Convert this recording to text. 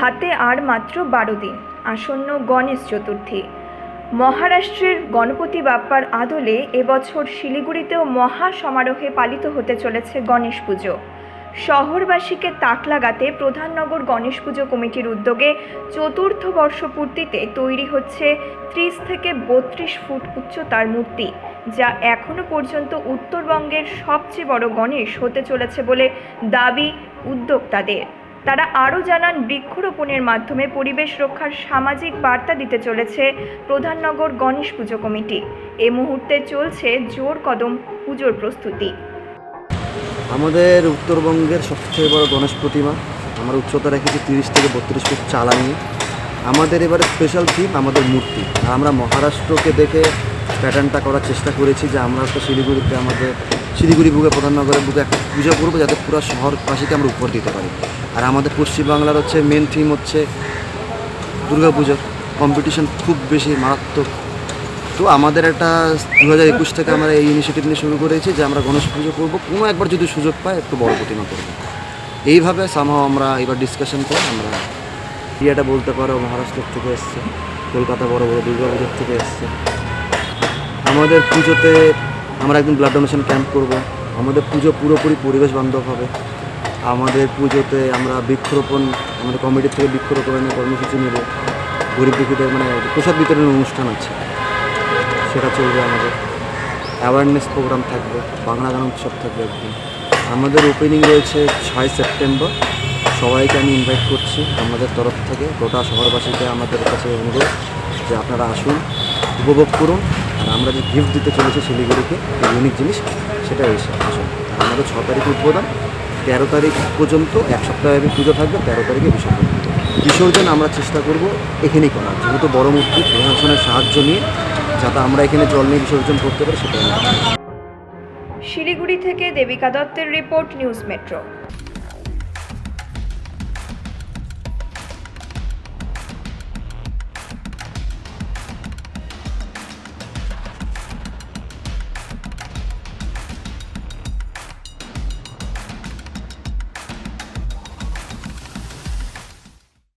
হাতে আর মাত্র 12 দিন, আসন্ন গণেশ চতুর্থী। মহারাষ্ট্রের গণপতি বাপ্পার আদলে এবছর শিলিগুড়িতেও মহা সমারোহে পালিত হতে চলেছে গণেশ পুজো। শহরবাসীকে তাক লাগাতে প্রধাননগর গণেশ পুজো কমিটির উদ্যোগে চতুর্থ বর্ষপূর্তিতে তৈরি হচ্ছে 30 থেকে 32 ফুট উচ্চতার মূর্তি, যা এখনো পর্যন্ত উত্তরবঙ্গের সবচেয়ে বড় গণেশ হতে চলেছে বলে দাবি উদ্যোক্তাদের। তারা আরও জানান, বৃক্ষরোপণের মাধ্যমে পরিবেশ রক্ষার সামাজিক বার্তা দিতে চলেছে প্রধাননগর গণেশ পুজো কমিটি। এ মুহূর্তে চলছে জোর কদম পুজোর প্রস্তুতি। আমাদের উত্তরবঙ্গের সবচেয়ে বড় গণেশ প্রতিমা, আমরা উচ্চতা রেখেছি 30 থেকে 32 ফুট চালা নিয়ে। আমাদের এবারে স্পেশাল থিম আমাদের মূর্তি। আর আমরা মহারাষ্ট্রকে দেখে প্যাটার্নটা করার চেষ্টা করেছি যে আমরা তো শিলিগুড়িতে আমাদের শিলিগুড়ি বুকে প্রধাননগরের বুকে একটা পুজো করবো যাতে পুরো শহরবাসীকে আমরা উপহার দিতে পারি। আর আমাদের পশ্চিমবাংলার হচ্ছে মেন থিম হচ্ছে দুর্গাপুজোর কম্পিটিশন খুব বেশি মারাত্মক। তো আমাদের একটা 2021 থেকে আমরা এই ইনিশিয়েটিভ নিয়ে শুরু করেছি যে আমরা গণেশ পুজো করবো, কোনো একবার যদি সুযোগ পাই একটু বড় প্রতিমা করবো। এইভাবে সামহাও আমরা এবার ডিসকাশন করে আমরা ইয়েটা বলতে পারো মহারাষ্ট্র থেকে এসছে, কলকাতা বড় বড় দুর্গাপুজোর থেকে এসছে। আমাদের পুজোতে আমরা একদিন ব্লাড ডোনেশন ক্যাম্প করব। আমাদের পুজো পুরোপুরি পরিবেশ বান্ধব হবে। আমাদের পুজোতে আমরা বৃক্ষরোপণ, আমাদের কমিটির থেকে বৃক্ষরোপণের কর্মসূচি নেব। গরিব দুঃখীদের প্রসাদ বিতরণের অনুষ্ঠান আছে, সেটা চলবে। আমাদের অ্যাওয়ারনেস প্রোগ্রাম থাকবে, বাংলা গান উৎসব থাকবে একদিন। আমাদের ওপেনিং রয়েছে 6 সেপ্টেম্বর। সবাইকে আমি ইনভাইট করছি আমাদের তরফ থেকে। গোটা শহরবাসীকে আমাদের কাছে অনুরোধ যে আপনারা আসুন, উপভোগ করুন। আর আমরা যে গিফট দিতে চলেছি শিলিগুড়িকে, ইউনিক জিনিস, সেটা এসে আসুন। আর আমাদের 6 তারিখ উদ্বোধন, 13 তারিখ পর্যন্ত এক সপ্তাহের পুজো থাকবে। 13 তারিখে বিসর্জন আমরা চেষ্টা করব এখানেই করার, যেহেতু বড় মূর্তি প্রশাসনের সাহায্য নিয়ে যাতে আমরা এখানে জল নিয়ে বিসর্জন করতে পারি সেটা। শিলিগুড়ি থেকে দেবিকা দত্তের রিপোর্ট, নিউজ মেট্রো।